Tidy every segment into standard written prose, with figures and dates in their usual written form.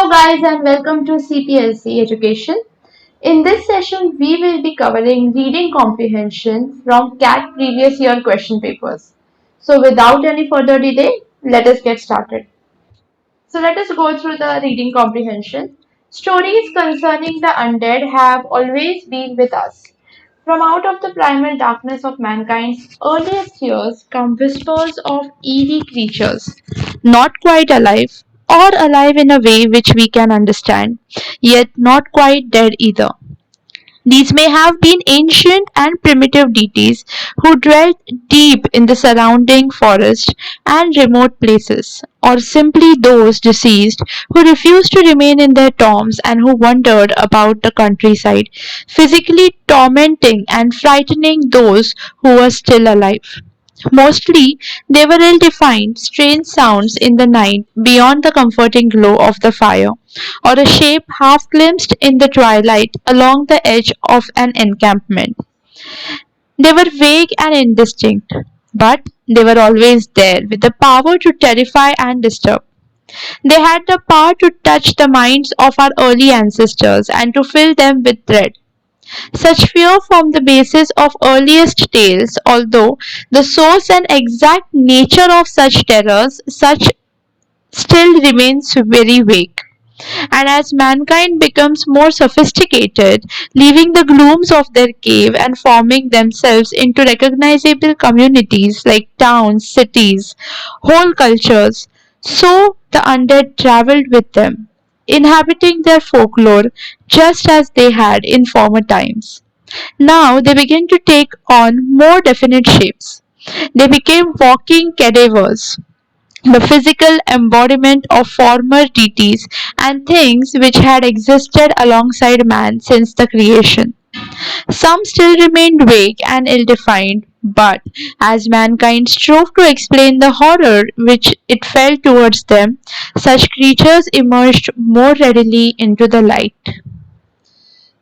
Hello guys and welcome to CPLC Education. In this session we will be covering reading comprehension from CAT previous year question papers. So without any further delay, let us get started. So let us go through the reading comprehension. Stories concerning the undead have always been with us. From out of the primal darkness of mankind's earliest years come whispers of eerie creatures, not quite alive, or alive in a way which we can understand, yet not quite dead either. These may have been ancient and primitive deities who dwelt deep in the surrounding forest and remote places, or simply those deceased who refused to remain in their tombs and who wandered about the countryside, physically tormenting and frightening those who were still alive. Mostly, they were ill defined, strange sounds in the night beyond the comforting glow of the fire, or a shape half glimpsed in the twilight along the edge of an encampment. They were vague and indistinct, but they were always there with the power to terrify and disturb. They had the power to touch the minds of our early ancestors and to fill them with dread. Such fear formed the basis of earliest tales, although the source and exact nature of such terrors such still remains very vague. And as mankind becomes more sophisticated, leaving the glooms of their cave and forming themselves into recognizable communities like towns, cities, whole cultures, so the undead traveled with them, inhabiting their folklore just as they had in former times. Now they begin to take on more definite shapes. They became walking cadavers, the physical embodiment of former deities and things which had existed alongside man since the creation. Some still remained vague and ill defined, but as mankind strove to explain the horror which it felt towards them, such creatures emerged more readily into the light.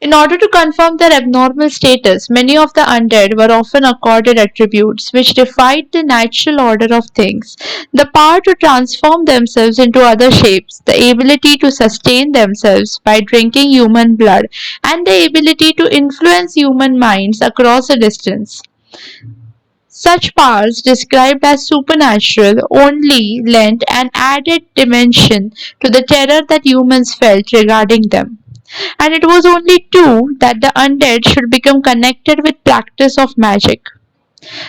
In order to confirm their abnormal status, many of the undead were often accorded attributes which defied the natural order of things: the power to transform themselves into other shapes, the ability to sustain themselves by drinking human blood, and the ability to influence human minds across a distance. Such powers, described as supernatural, only lent an added dimension to the terror that humans felt regarding them. And it was only true that the undead should become connected with practice of magic.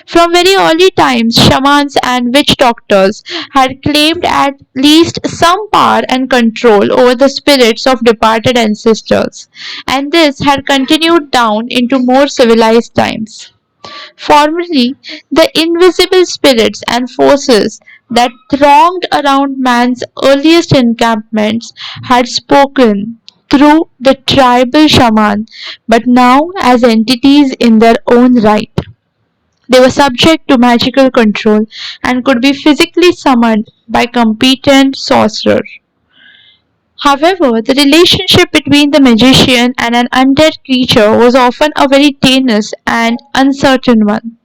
From very early times, shamans and witch doctors had claimed at least some power and control over the spirits of departed ancestors, and this had continued down into more civilized times. Formerly, the invisible spirits and forces that thronged around man's earliest encampments had spoken through the tribal shaman, but now as entities in their own right. They were subject to magical control and could be physically summoned by competent sorcerer. However, the relationship between the magician and an undead creature was often a very tenuous and uncertain one.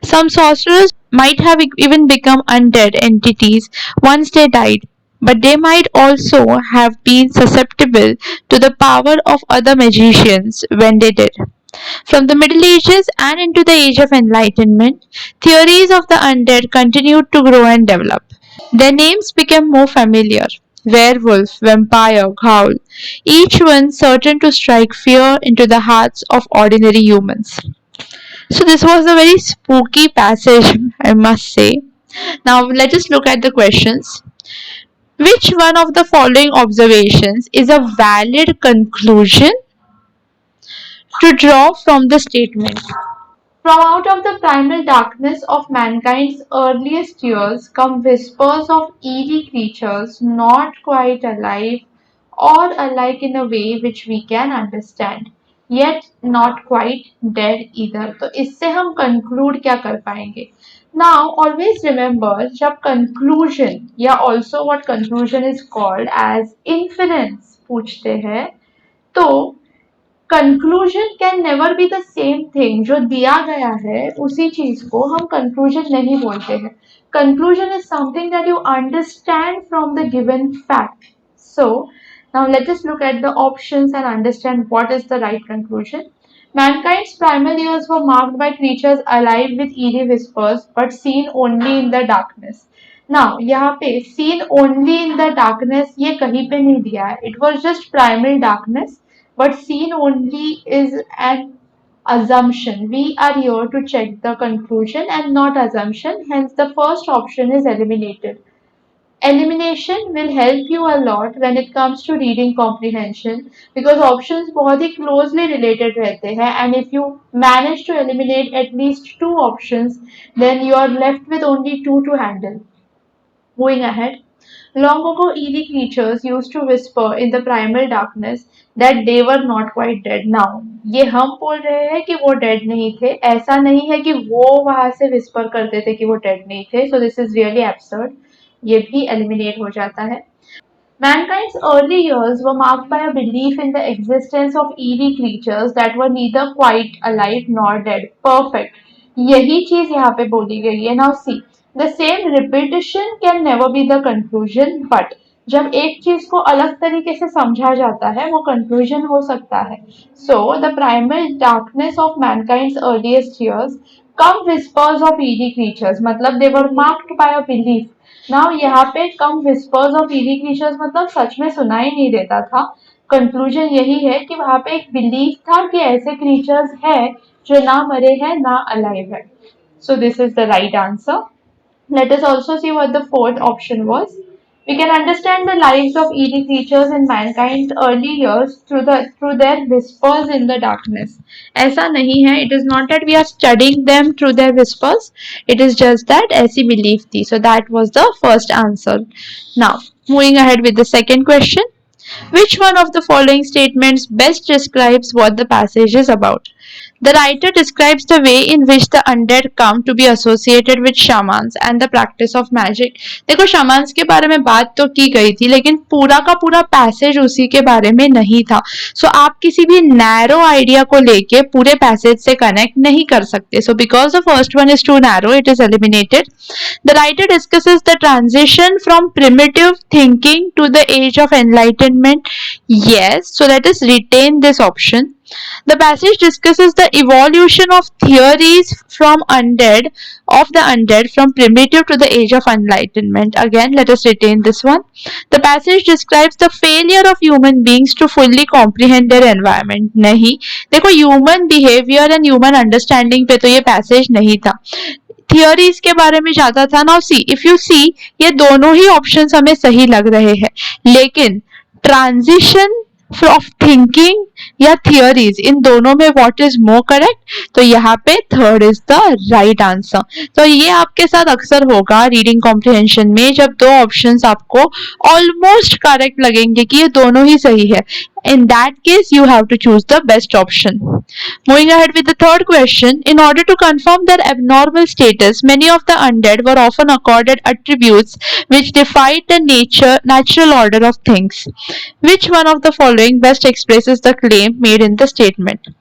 Some sorcerers might have even become undead entities once they died, but they might also have been susceptible to the power of other magicians when they did. From the Middle Ages and into the Age of Enlightenment, theories of the undead continued to grow and develop. Their names became more familiar: werewolf, vampire, ghoul, each one certain to strike fear into the hearts of ordinary humans. So, this was a very spooky passage, I must say. Now, let us look at the questions. Which one of the following observations is a valid conclusion to draw from the statement? From out of the primal darkness of mankind's earliest years come whispers of eerie creatures not quite alive or alike in a way which we can understand, yet not quite dead either. तो इससे हम conclude क्या कर पाएंगे? Now always remember जब conclusion या also what conclusion is called as inference पूछते हैं तो conclusion can never be the same thing. जो दिया गया है उसी चीज को हम कंक्लूजन नहीं बोलते हैं। Conclusion is something that you understand from the given fact. So Now let us look at the options and understand what is the right conclusion. Mankind's primal years were marked by creatures alive with eerie whispers but seen only in the darkness. Now यहाँ पे seen only in the darkness ये कहीं पे नहीं दिया है. It was just primal darkness, but seen only is an assumption. We are here to check the conclusion and not assumption. Hence, the first option is eliminated. Elimination will help you a lot when it comes to reading comprehension because options बहुत ही closely related रहते हैं and if you manage to eliminate at least two options then you are left with only two to handle. Moving ahead. Long ago, eerie creatures used to whisper in the primal darkness that they were not quite dead. Now, ये हम बोल रहे हैं कि वो dead नहीं थे. ऐसा नहीं है कि वो वहां से whisper करते थे कि वो dead नहीं थे. So this is really absurd. ये भी eliminate हो जाता है. Mankind's early years were marked by a belief in the existence of eerie creatures that were neither quite alive nor dead. Perfect. यही चीज यहाँ पे बोली गई है. Now see, the same repetition can never be the conclusion, but जब एक चीज को अलग तरीके से समझा जाता है वो conclusion हो सकता है. So the primal darkness of mankind's earliest years come whispers of eerie creatures. मतलब they were marked by a belief. Now यहाँ पे कम विस्पर्स ऑफ ईवी क्रीचर्स मतलब सच में सुनाई नहीं देता था. कंक्लूजन यही है कि वहां पे एक बिलीफ था कि ऐसे क्रीचर्स है जो ना मरे हैं ना अलाइव है. So this is the right answer. Let us also see what the fourth option was. We can understand the lives of eerie creatures in mankind's early years through their whispers in the darkness. ऐसा नहीं है. It is not that we are studying them through their whispers. It is just that ऐसी belief थी. So that was the first answer. Now, moving ahead with the second question. Which one of the following statements best describes what the passage is about? The writer describes the way in which the undead come to be associated with shamans and the practice of magic. देखो shamans के बारे में बात तो की गई थी लेकिन पूरा का पूरा पैसेज उसी के बारे में नहीं था. सो आप किसी भी नैरो आइडिया को लेके पूरे पैसेज से कनेक्ट नहीं कर सकते. So because the first one is too narrow it is eliminated. The writer discusses the transition from primitive thinking to the age of enlightenment. Yes, so let us retain this option. The passage discusses the evolution of theories from the undead from primitive to the age of enlightenment. Again, let us retain this one. The passage describes the failure of human beings to fully comprehend their environment. नहीं, देखो human behavior and human understanding पे तो ये passage नहीं था. Theories के बारे में ज्यादा था. Now see if you see ये दोनों ही ऑप्शंस हमें सही लग रहे हैं लेकिन ट्रांजिशन ऑफ थिंकिंग या थियोरीज इन दोनों में व्हाट इज मोर करेक्ट. तो यहाँ पे third is the right answer. तो ये आपके साथ अक्सर होगा रीडिंग कॉम्प्रिहेंशन में जब दो ऑप्शंस आपको ऑलमोस्ट करेक्ट लगेंगे कि ये दोनों ही सही है. In that case, you have to choose the best option. Moving ahead with the third question, in order to confirm their abnormal status, many of the undead were often accorded attributes which defied the natural order of things. Which one of the following best expresses the claim made in the statement?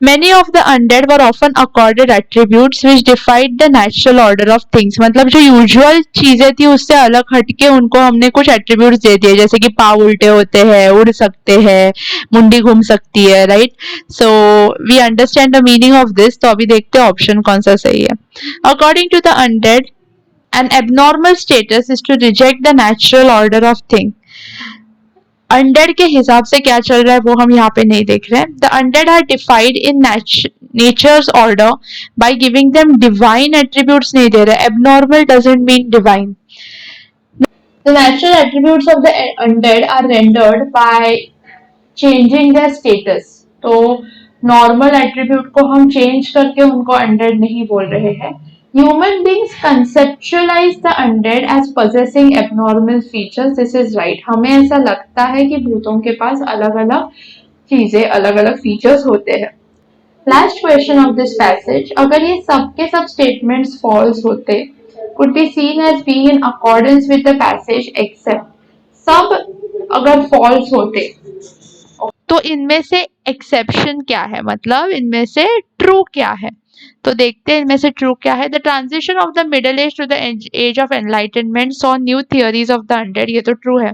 Many of the undead were often accorded attributes which defied the natural order of things. मतलब जो usual चीजें थी उससे अलग हटके उनको हमने कुछ एट्रीब्यूट्स दे दिए जैसे कि पाँव उल्टे होते हैं, उड़ सकते हैं, मुंडी घूम सकती है. Right. So we understand the meaning of this. तो अभी देखते हैं ऑप्शन कौन सा सही है. According to the undead an abnormal status is to reject the natural order of thing. Undead के हिसाब से क्या चल रहा है वो हम यहाँ पे नहीं देख रहे हैं. The undead are defied in nature's order by giving them divine attributes नहीं दे रहे. Abnormal doesn't mean divine. The natural attributes of the undead are rendered by changing their status. तो नॉर्मल एट्रीब्यूट को हम चेंज करके उनको undead नहीं बोल रहे हैं. Human beings conceptualize the undead as possessing abnormal features. This is right. हमें ऐसा लगता है कि भूतों के पास अलग-अलग चीजें, अलग-अलग फीचर्स होते हैं. Last question of this passage. अगर ये सब के सब statements false होते, could be seen as being in accordance with the passage except. सब अगर false होते, तो इनमें से exception क्या है? मतलब इनमें से true क्या है? तो देखते हैं इनमें से ट्रू क्या है। The transition of the middle age to the age of enlightenment saw new theories of the undead, ये तो ट्रू है।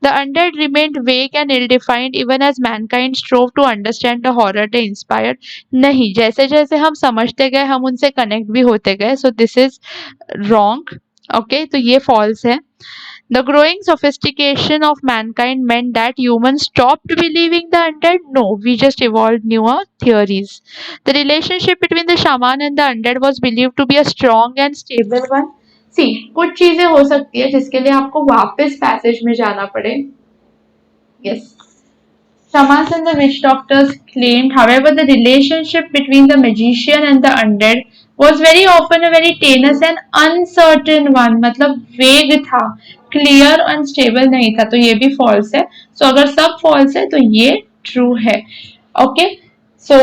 The undead remained vague and ill defined even as mankind strove to understand the horror they inspired. नहीं, जैसे जैसे हम समझते गए हम उनसे कनेक्ट भी होते गए, so this is wrong. Okay, तो ये फॉल्स है। The growing sophistication of mankind meant that humans stopped believing the undead? No, we just evolved newer theories. The relationship between the shaman and the undead was believed to be a strong and stable one. See, कुछ चीजें हो सकती है जिसके लिए आपको वापस passage में जाना पड़े। Yes. Shamans and the witch doctors claimed, however, the relationship between the magician and the undead was very often a very tenuous and uncertain one. मतलब वेग था, क्लियर अनस्टेबल नहीं था, तो ये भी फॉल्स है। सो अगर सब फॉल्स है तो ये ट्रू है। ओके, सो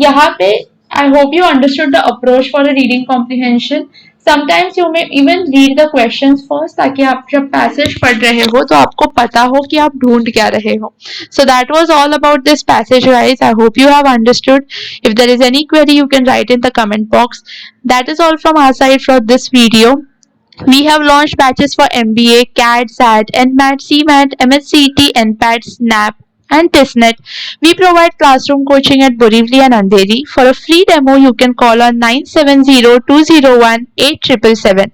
यहाँ पे I hope you understood the approach for a reading comprehension. Sometimes you may even read the questions first ताकि आप जब passage पढ़ रहे हो तो आपको पता हो कि आप ढूंढ क्या रहे हो। So that was all about this passage, guys. I hope you have understood. If there is any query, you can write in the comment box. That is all from our side for this video. We have launched batches for MBA, CAD, SAT, NMAT, CMAT, MSCT, NPAT, SNAP, and TISNET. We provide classroom coaching at Borivali and Andheri. For a free demo, you can call on 970-201-8777.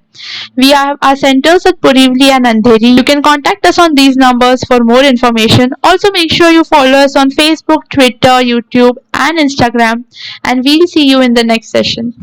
We have our centers at Borivali and Andheri. You can contact us on these numbers for more information. Also, make sure you follow us on Facebook, Twitter, YouTube, and Instagram. And we'll see you in the next session.